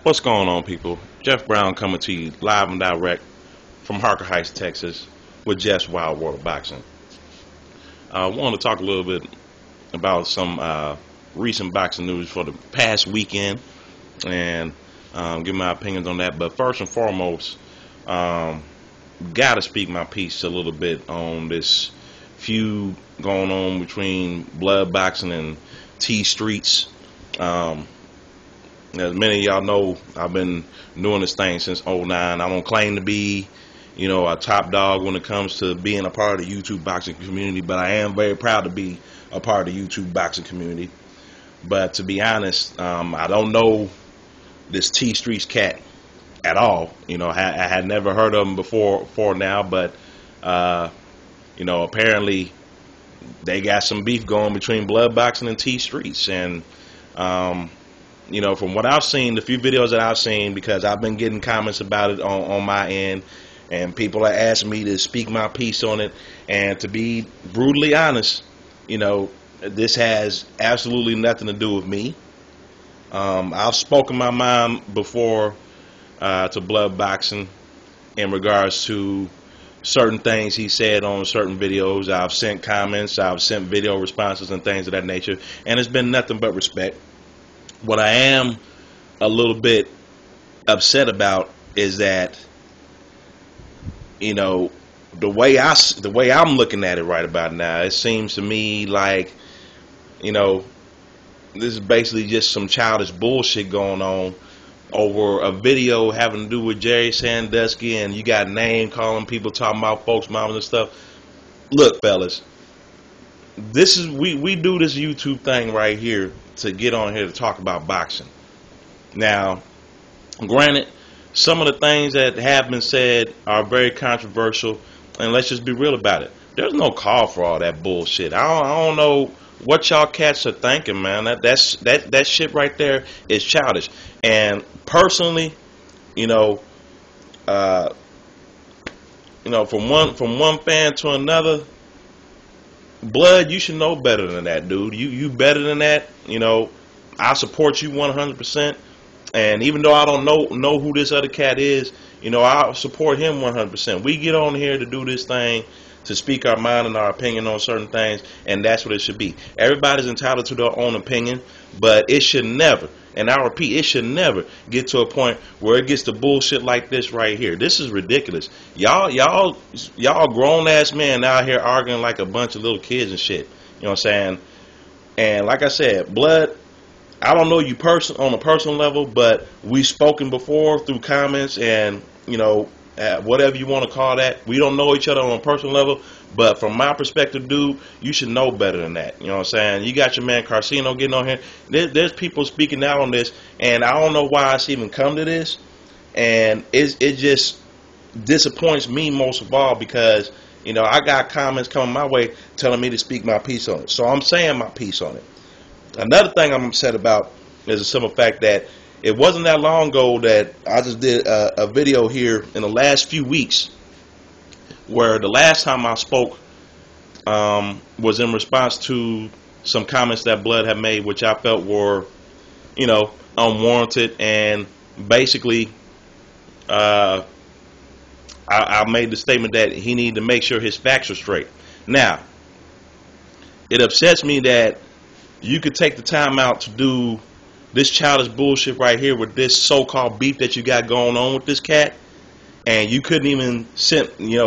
What's going on, people? Jeff Brown coming to you live and direct from Harker Heights, Texas, with Jeff's Wild World of Boxing. I want to talk a little bit about some recent boxing news for the past weekend and give my opinions on that. But first and foremost, gotta speak my piece a little bit on this feud going on between blood boxing and tstreetz. As many of y'all know, I've been doing this thing since '09. I don't claim to be, a top dog when it comes to being a part of the YouTube boxing community, but I am very proud to be a part of the YouTube boxing community. But to be honest, I don't know this tstreetz cat at all. I had never heard of him before now, but apparently they got some beef going between blood boxing and tstreetz, and from what I've seen, the few videos that I've seen, because I've been getting comments about it on my end, and people are asking me to speak my piece on it. And to be brutally honest, this has absolutely nothing to do with me. I've spoken my mind before to blood boxing in regards to certain things he said on certain videos. I've sent comments, I've sent video responses and things of that nature, and it's been nothing but respect. What I am a little bit upset about is that, the way I'm looking at it right about now, it seems to me like, this is basically just some childish bullshit going on over a video having to do with Jerry Sandusky, and you got name calling people, talking about folks' mamas and stuff. Look, fellas, we do this YouTube thing right here to get on here to talk about boxing. Now, granted, some of the things that have been said are very controversial, and let's just be real about it. There's no call for all that bullshit. I don't know what y'all cats are thinking, man. That shit right there is childish. And personally, from one fan to another, blood, you should know better than that, dude. You better than that. I support you 100%. And even though I don't know who this other cat is, I support him 100%. We get on here to do this thing, to speak our mind and our opinion on certain things, and that's what it should be. Everybody's entitled to their own opinion, but it should never, and I repeat, it should never get to a point where it gets to bullshit like this right here. This is ridiculous. Y'all grown ass men out here arguing like a bunch of little kids and shit. You know what I'm saying? And like I said, blood, I don't know you on a personal level, but we've spoken before through comments and whatever you want to call that. We don't know each other on a personal level, but from my perspective, dude, you should know better than that. You know what I'm saying? You got your man Carcino getting on here. There's people speaking out on this, and I don't know why it's even come to this. And it just disappoints me most of all, because I got comments coming my way telling me to speak my piece on it. So I'm saying my piece on it. Another thing I'm upset about is the simple fact that it wasn't that long ago that I just did a video here in the last few weeks, where the last time I spoke was in response to some comments that Blood had made, which I felt were, unwarranted. And basically, I made the statement that he needed to make sure his facts are straight. Now, it upsets me that you could take the time out to do this childish bullshit right here with this so-called beef that you got going on with this cat, and you couldn't even send me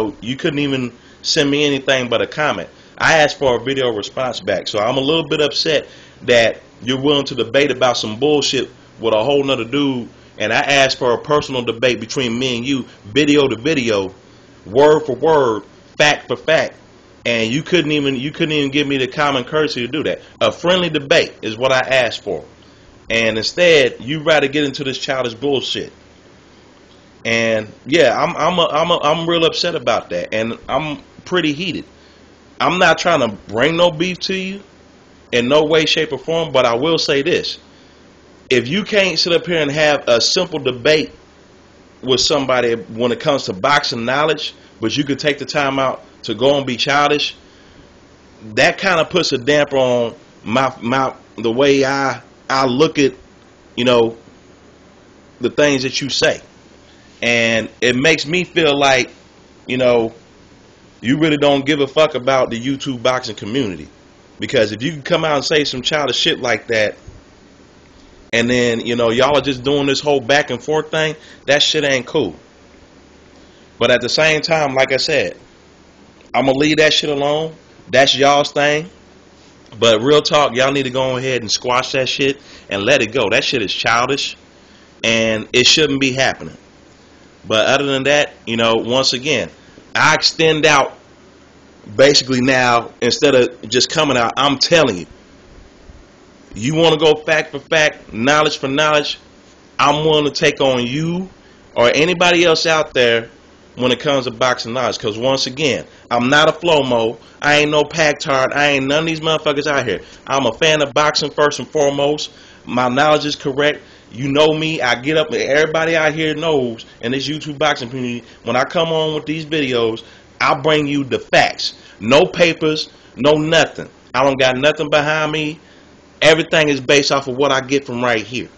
anything but a comment. I asked for a video response back, so I'm a little bit upset that you're willing to debate about some bullshit with a whole nother dude, and I asked for a personal debate between me and you, video to video, word for word, fact for fact. And you couldn't even give me the common courtesy to do that. A friendly debate is what I asked for, and instead you rather get into this childish bullshit. And yeah, I'm real upset about that, and I'm pretty heated. I'm not trying to bring no beef to you in no way, shape, or form, but I will say this: if you can't sit up here and have a simple debate with somebody when it comes to boxing knowledge, but you could take the time out to go and be childish, that kind of puts a damper on the way I look at the things that you say. And it makes me feel like, you know, you really don't give a fuck about the YouTube boxing community. Because if you can come out and say some childish shit like that, and then, you know, y'all are just doing this whole back and forth thing, that shit ain't cool. But at the same time, like I said, I'm going to leave that shit alone. That's y'all's thing. But real talk, y'all need to go ahead and squash that shit and let it go. That shit is childish, and it shouldn't be happening. But other than that, you know, once again, I extend out basically now, instead of just coming out, I'm telling you, you want to go fact for fact, knowledge for knowledge, I'm willing to take on you or anybody else out there when it comes to boxing knowledge. Because once again, I'm not a flow-mo. I ain't no pack-tard. I ain't none of these motherfuckers out here. I'm a fan of boxing first and foremost. My knowledge is correct. You know me. I get up, and everybody out here knows in this YouTube boxing community, when I come on with these videos, I'll bring you the facts. No papers, no nothing. I don't got nothing behind me. Everything is based off of what I get from right here.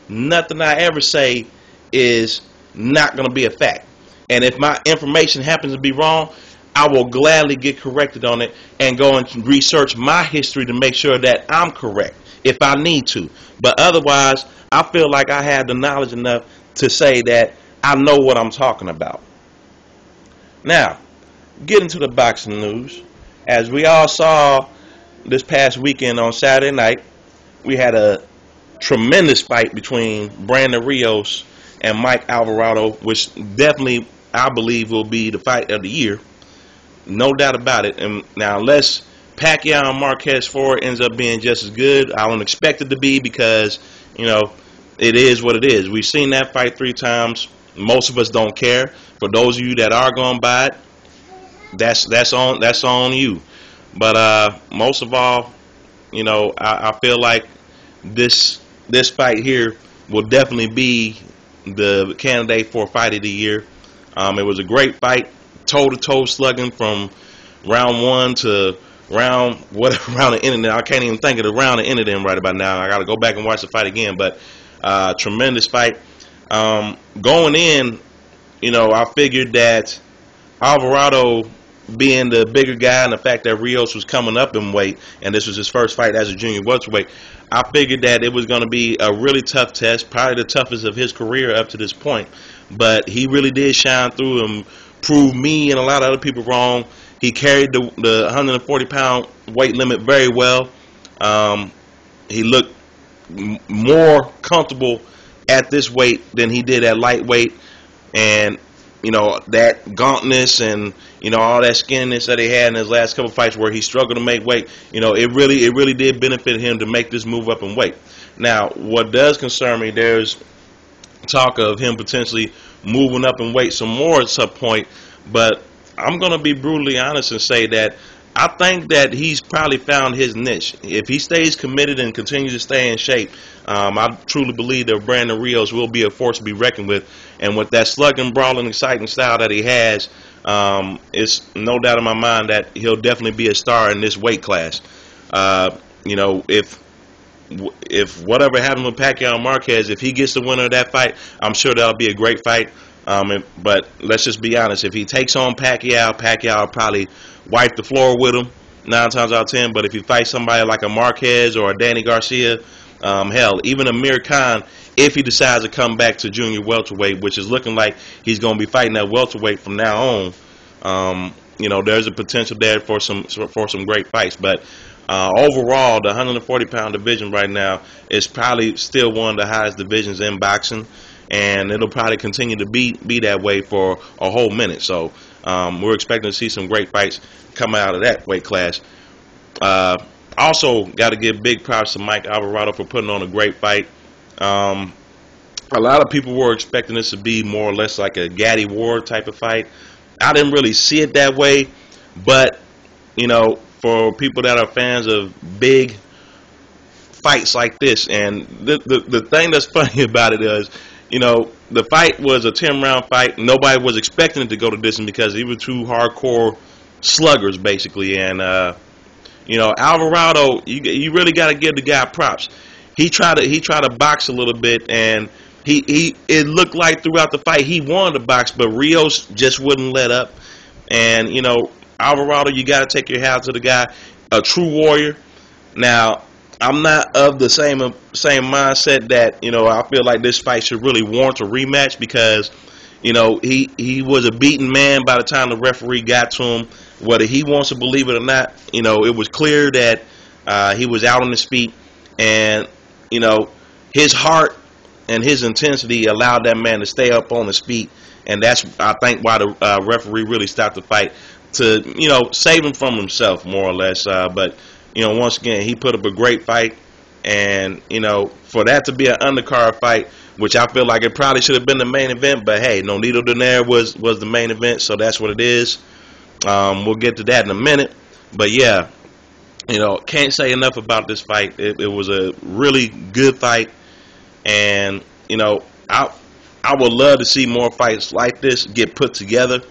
Nothing I ever say is not going to be a fact. And if my information happens to be wrong, I will gladly get corrected on it and go and research my history to make sure that I'm correct if I need to. But otherwise, I feel like I have the knowledge enough to say that I know what I'm talking about. Now, getting to the boxing news. As we all saw this past weekend on Saturday night, we had a tremendous fight between Brandon Rios and Mike Alvarado, which definitely, I believe, will be the fight of the year. No doubt about it. And now, unless Pacquiao and Marquez Ford ends up being just as good, I don't expect it to be, because, you know, it is what it is. We've seen that fight 3 times. Most of us don't care. For those of you that are going by it, that's on you. But most of all, you know, I feel like this fight here will definitely be the candidate for fight of the year. It was a great fight, toe-to-toe slugging from round 1 to round the end. I can't even think of the round that ended in right about now. I got to go back and watch the fight again. But tremendous fight. Going in, you know, I figured that Alvarado, being the bigger guy, and the fact that Rios was coming up in weight, and this was his first fight as a junior welterweight, I figured that it was going to be a really tough test, probably the toughest of his career up to this point. But he really did shine through and prove me and a lot of other people wrong. He carried the 140-pound weight limit very well. He looked more comfortable at this weight than he did at lightweight. And, you know, that gauntness and, you know, all that skinniness that he had in his last couple fights where he struggled to make weight, you know, it really did benefit him to make this move up in weight. Now, what does concern me, there's talk of him potentially moving up in weight some more at some point, but I'm going to be brutally honest and say that I think that he's probably found his niche. If he stays committed and continues to stay in shape, I truly believe that Brandon Rios will be a force to be reckoned with. And with that slugging, brawling, exciting style that he has, it's no doubt in my mind that he'll definitely be a star in this weight class. You know, if whatever happens with Pacquiao and Marquez, if he gets the winner of that fight, I'm sure that'll be a great fight. But let's just be honest. If he takes on Pacquiao will probably wipe the floor with him 9 times out of 10. But if he fights somebody like a Marquez or a Danny Garcia, hell, even Amir Khan, if he decides to come back to junior welterweight, which is looking like he's going to be fighting at welterweight from now on, you know, there's a potential there for some great fights. But overall, the 140-pound division right now is probably still one of the highest divisions in boxing, and it'll probably continue to be that way for a whole minute. So we're expecting to see some great fights coming out of that weight class. Also, got to give big props to Mike Alvarado for putting on a great fight. A lot of people were expecting this to be more or less like a Gaddy Ward type of fight. I didn't really see it that way, but, you know, for people that are fans of big fights like this, and the thing that's funny about it is, you know, the fight was a 10-round fight. Nobody was expecting it to go to distance because they were 2 hardcore sluggers, basically. And, you know, Alvarado, you really got to give the guy props. He tried to box a little bit, and It looked like throughout the fight he wanted to box, but Rios just wouldn't let up. And Alvarado, you got to take your hat to the guy, a true warrior. Now, I'm not of the same mindset that I feel like this fight should really warrant a rematch, because he was a beaten man by the time the referee got to him. Whether he wants to believe it or not, it was clear that he was out on his feet, and his heart and his intensity allowed that man to stay up on his feet, and that's, I think, why the referee really stopped the fight, to save him from himself, more or less. But once again, he put up a great fight, and for that to be an undercard fight, which I feel like it probably should have been the main event, but hey, Nonito Donaire was the main event, so that's what it is. We'll get to that in a minute, but yeah, can't say enough about this fight. It was a really good fight, and I would love to see more fights like this get put together.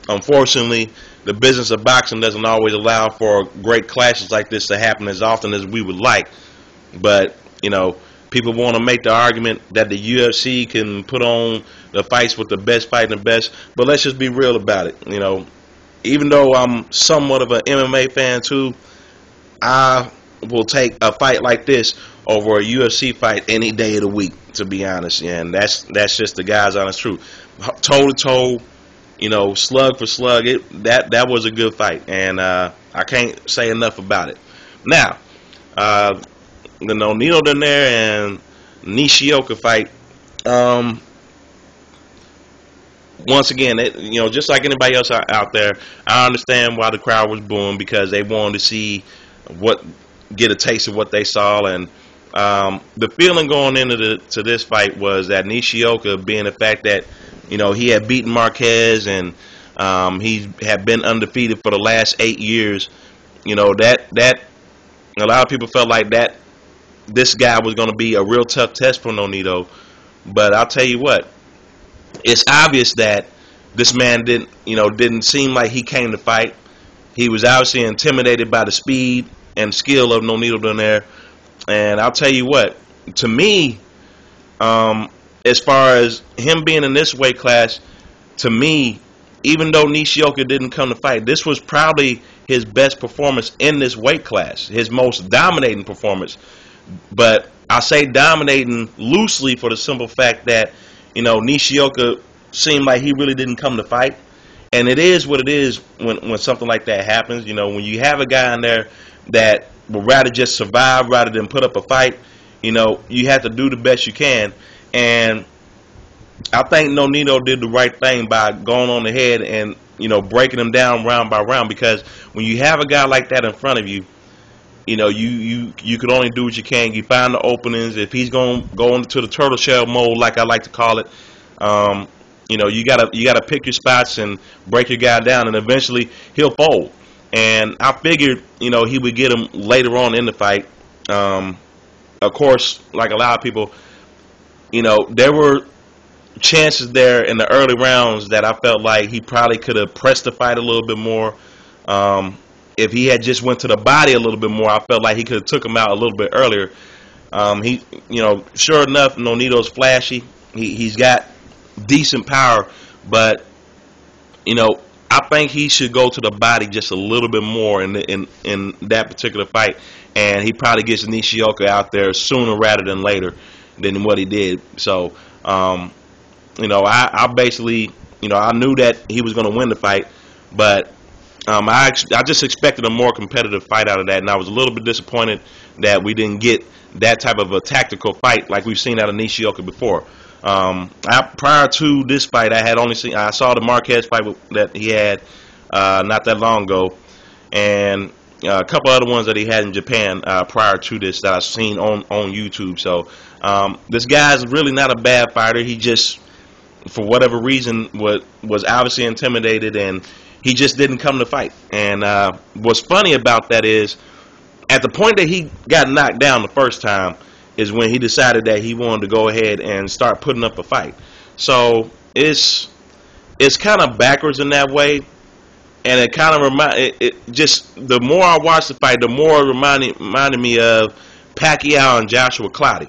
Unfortunately, the business of boxing doesn't always allow for great clashes like this to happen as often as we would like. But people want to make the argument that the UFC can put on the fights with the best fighting the best. But let's just be real about it. Even though I'm somewhat of an MMA fan too, I will take a fight like this over a UFC fight any day of the week, to be honest. And that's just the guy's honest truth. Toe to toe, slug for slug. That was a good fight, and I can't say enough about it. Now, the Nonito Donaire and Nishioka fight. Once again, just like anybody else out there, I understand why the crowd was booing, because they wanted to see get a taste of what they saw. And the feeling going into this fight was that Nishioka, being the fact that he had beaten Marquez, and he had been undefeated for the last 8 years, that a lot of people felt like that this guy was going to be a real tough test for Nonito. But I'll tell you what, it's obvious that this man didn't seem like he came to fight. He was obviously intimidated by the speed and skill of Nonito Donaire. And I'll tell you what, to me, as far as him being in this weight class, to me, even though Nishioka didn't come to fight, this was probably his best performance in this weight class, his most dominating performance. But I say dominating loosely for the simple fact that Nishioka seemed like he really didn't come to fight. And it is what it is when something like that happens. When you have a guy in there that would rather just survive rather than put up a fight, you have to do the best you can. And I think Nonito did the right thing by going on ahead and breaking him down round by round, because when you have a guy like that in front of you, you can only do what you can. You find the openings. If he's going to go into the turtle shell mode, like I like to call it, you gotta pick your spots and break your guy down, and eventually he'll fold. And I figured he would get him later on in the fight. Of course, like a lot of people, there were chances there in the early rounds that I felt like he probably could have pressed the fight a little bit more. If he had just went to the body a little bit more, I felt like he could have took him out a little bit earlier. Sure enough, Nonito's flashy. He's got decent power, but I think he should go to the body just a little bit more in that particular fight, and he probably gets Nishioka out there sooner rather than later than what he did. So, I basically, I knew that he was going to win the fight, but I just expected a more competitive fight out of that, and I was a little bit disappointed that we didn't get that type of a tactical fight like we've seen out of Nishioka before. Prior to this fight, I saw the Marquez fight that he had not that long ago, and a couple other ones that he had in Japan prior to this that I've seen on YouTube. So this guy's really not a bad fighter. He just, for whatever reason, was obviously intimidated, and he just didn't come to fight. And what's funny about that is, at the point that he got knocked down the first time is when he decided that he wanted to go ahead and start putting up a fight. So it's kind of backwards in that way, and it kind of just the more I watched the fight, the more it reminded me of Pacquiao and Joshua Clottey.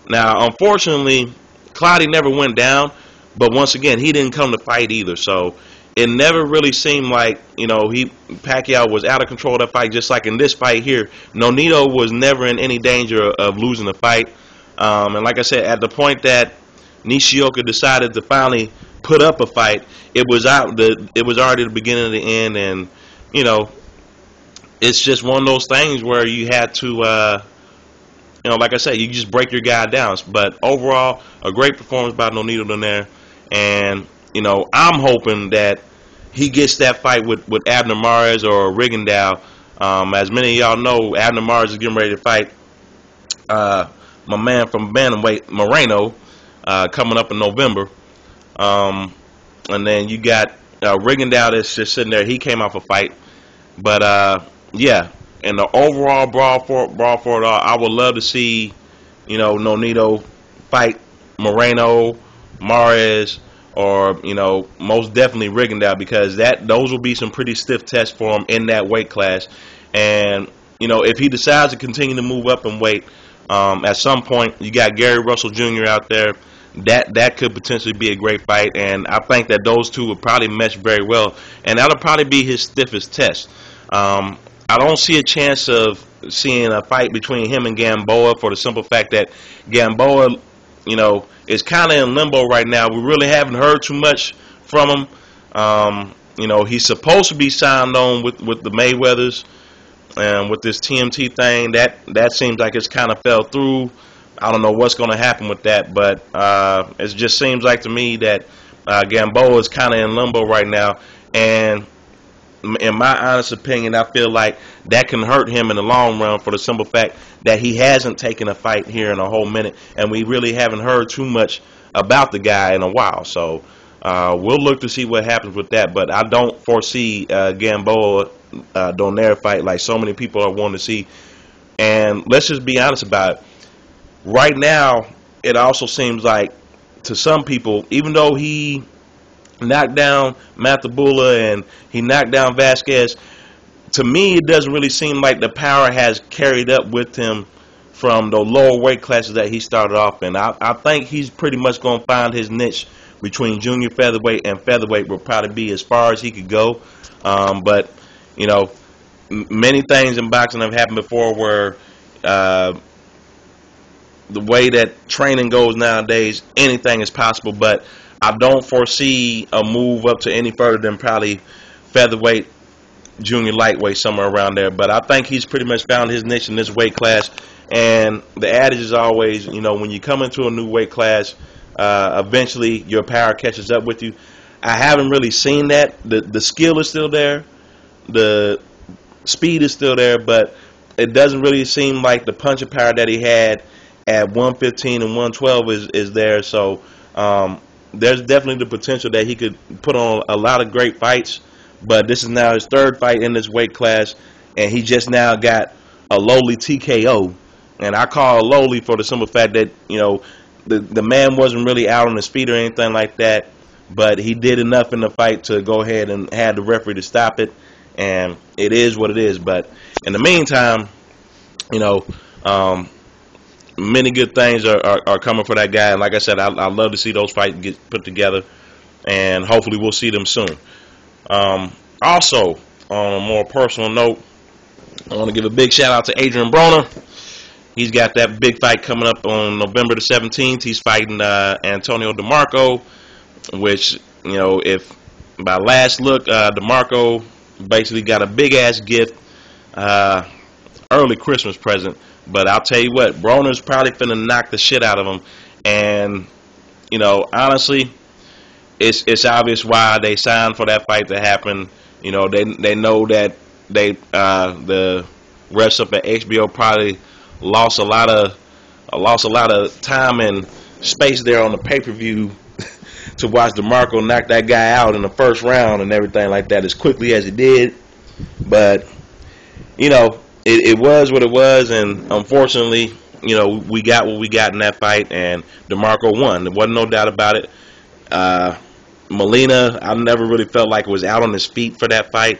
Now, unfortunately, Clottey never went down, but once again, he didn't come to fight either. So it never really seemed like, Pacquiao was out of control of that fight. Just like in this fight here, Nonito was never in any danger of losing the fight. And like I said, at the point that Nishioka decided to finally put up a fight, it was already the beginning of the end, and it's just one of those things where you had to. Like I said, you just break your guy down. But overall, a great performance by Nonito Donaire. And, I'm hoping that he gets that fight with Abner Mares or Rigondeaux. As many of y'all know, Abner Mares is getting ready to fight my man from bantamweight, Moreno, coming up in November. And then you got Rigondeaux that's just sitting there. He came off a fight. But, yeah. In the overall brawl for it all, I would love to see, Nonito fight Moreno, Mares, or most definitely Rigondeaux, because those will be some pretty stiff tests for him in that weight class. And if he decides to continue to move up in weight, at some point you got Gary Russell Jr. out there. That could potentially be a great fight, and I think that those two would probably mesh very well, and that'll probably be his stiffest test. I don't see a chance of seeing a fight between him and Gamboa, for the simple fact that Gamboa, is kind of in limbo right now. We really haven't heard too much from him. He's supposed to be signed on with the Mayweathers, and with this TMT thing, that seems like it's kind of fell through. I don't know what's going to happen with that, but it just seems like to me that Gamboa is kind of in limbo right now, and in my honest opinion, I feel like that can hurt him in the long run, for the simple fact that he hasn't taken a fight here in a whole minute, and we really haven't heard too much about the guy in a while. So we'll look to see what happens with that, but I don't foresee Gamboa Donaire fight like so many people are wanting to see. And let's just be honest about it. Right now, it also seems like to some people, even though he knocked down Matabula and he knocked down Vasquez, to me it doesn't really seem like the power has carried up with him from the lower weight classes that he started off in. I think he's pretty much going to find his niche between junior featherweight and featherweight will probably be as far as he could go. But many things in boxing have happened before where the way that training goes nowadays, anything is possible, but I don't foresee a move up to any further than probably featherweight, junior lightweight, somewhere around there. But I think he's pretty much found his niche in this weight class. And the adage is always, when you come into a new weight class, eventually your power catches up with you. I haven't really seen that. The skill is still there. The speed is still there. But it doesn't really seem like the punching power that he had at 115 and 112 is there. So there's definitely the potential that he could put on a lot of great fights, but this is now his third fight in this weight class, and he just now got a lowly TKO. And I call it lowly for the simple fact that the man wasn't really out on his feet or anything like that, but he did enough in the fight to go ahead and had the referee to stop it, and it is what it is. But in the meantime, many good things are coming for that guy, and like I said, I love to see those fights get put together, and hopefully we'll see them soon. Also, on a more personal note, I want to give a big shout out to Adrian Broner. He's got that big fight coming up on November the 17th. He's fighting Antonio DeMarco, which, if by last look, DeMarco basically got a big ass gift, early Christmas present. But I'll tell you what, Broner's probably finna knock the shit out of him. And, honestly, it's obvious why they signed for that fight to happen. They know that the refs up at HBO probably lost a lot of time and space there on the pay-per-view to watch DeMarco knock that guy out in the first round and everything like that as quickly as he did. But, it was what it was, and unfortunately, we got what we got in that fight, and DeMarco won. There wasn't no doubt about it. Molina, I never really felt like it was out on his feet for that fight,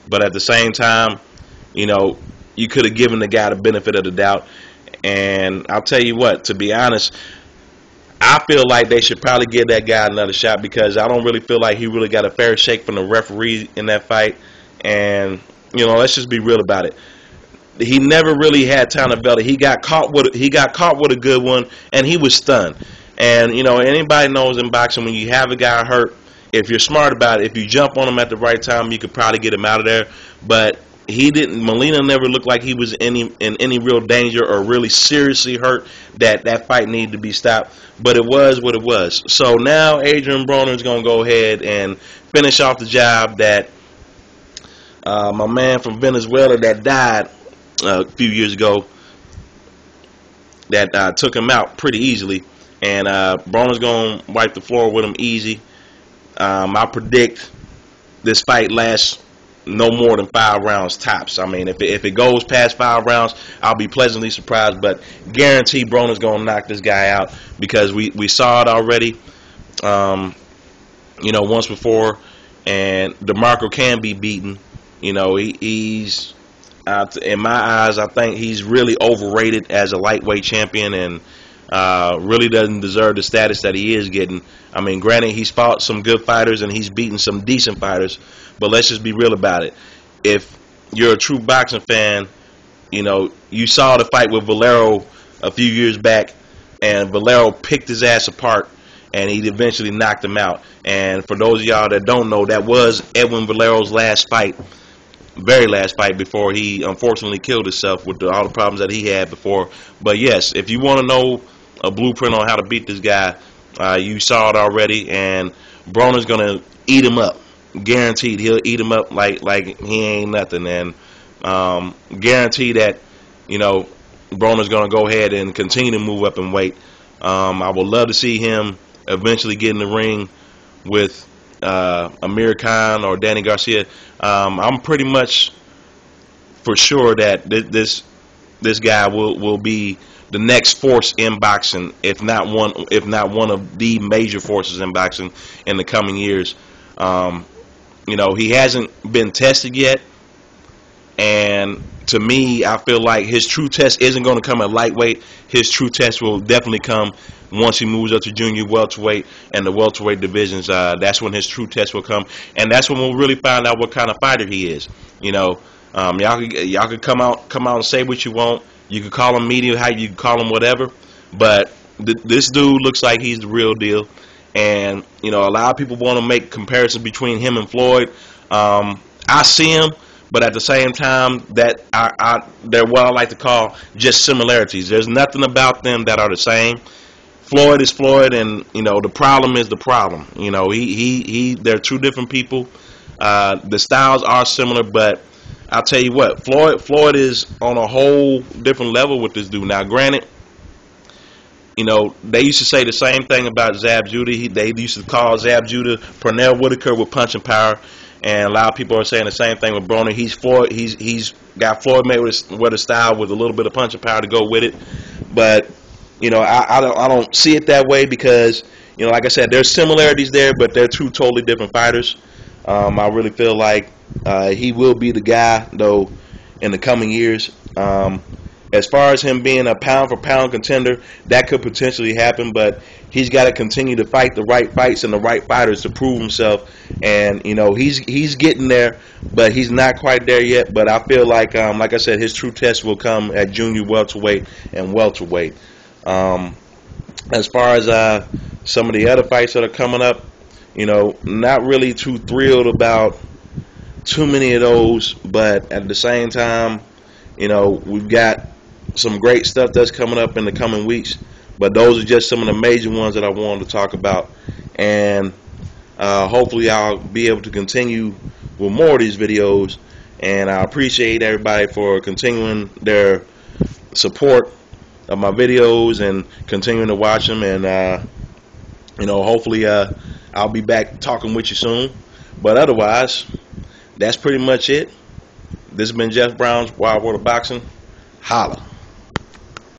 but at the same time, you could have given the guy the benefit of the doubt. And I'll tell you what, to be honest, I feel like they should probably give that guy another shot, because I don't really feel like he really got a fair shake from the referee in that fight. And let's just be real about it. He never really had time to develop. He got caught with a good one, and he was stunned. And anybody knows in boxing, when you have a guy hurt, if you're smart about it, if you jump on him at the right time, you could probably get him out of there. But he didn't. Molina never looked like he was in any real danger or really seriously hurt that fight needed to be stopped. But it was what it was. So now Adrian Broner is going to go ahead and finish off the job that my man from Venezuela that died a few years ago, that took him out pretty easily. And Broner's going to wipe the floor with him easy. I predict this fight lasts no more than 5 rounds tops. I mean, if it goes past 5 rounds, I'll be pleasantly surprised. But guarantee Broner's going to knock this guy out, because we saw it already, once before. And DeMarco can be beaten. He's in my eyes, I think he's really overrated as a lightweight champion, and really doesn't deserve the status that he is getting. I mean, granted, he's fought some good fighters and he's beaten some decent fighters, but let's just be real about it. If you're a true boxing fan, you saw the fight with Valero a few years back, and Valero picked his ass apart, and he eventually knocked him out. And for those of y'all that don't know, that was Edwin Valero's last fight, very last fight, before he unfortunately killed himself with all the problems that he had before. But yes, if you want to know a blueprint on how to beat this guy, you saw it already, and Broner's gonna eat him up, guaranteed. He'll eat him up like he ain't nothing. And guarantee that Broner's gonna go ahead and continue to move up in weight. I would love to see him eventually get in the ring with Amir Khan or Danny Garcia. I'm pretty much for sure that this guy will be the next force in boxing, if not one of the major forces in boxing in the coming years. He hasn't been tested yet, and to me, I feel like his true test isn't going to come at lightweight. His true test will definitely come once he moves up to junior welterweight and the welterweight divisions. That's when his true test will come, and that's when we'll really find out what kind of fighter he is. Y'all could come out and say what you want. You could call him media, you could call him whatever, but this dude looks like he's the real deal. And a lot of people want to make comparisons between him and Floyd. I see him, but at the same time, that they're what I like to call just similarities. There's nothing about them that are the same. Floyd is Floyd, and the problem is the problem. They're two different people. The styles are similar, but I'll tell you what, Floyd is on a whole different level with this dude. Now, granted, they used to say the same thing about Zab Judah. They used to call Zab Judah Pernell Whitaker with punching power, and a lot of people are saying the same thing with Broner. He's got Floyd Mayweather style with a little bit of punching power to go with it. But I don't see it that way, because like I said, there's similarities there, but they're two totally different fighters. I really feel like he will be the guy, though, in the coming years. As far as him being a pound-for-pound contender, that could potentially happen, but he's got to continue to fight the right fights and the right fighters to prove himself. And he's getting there, but he's not quite there yet. But I feel like I said, his true test will come at junior welterweight and welterweight. As far as some of the other fights that are coming up, not really too thrilled about too many of those, but at the same time, we've got some great stuff that's coming up in the coming weeks. But those are just some of the major ones that I wanted to talk about, and hopefully I'll be able to continue with more of these videos. And I appreciate everybody for continuing their support of my videos and continuing to watch them. And hopefully I'll be back talking with you soon. But otherwise, that's pretty much it. This has been Jeff Brown's Wild World of Boxing. Holla.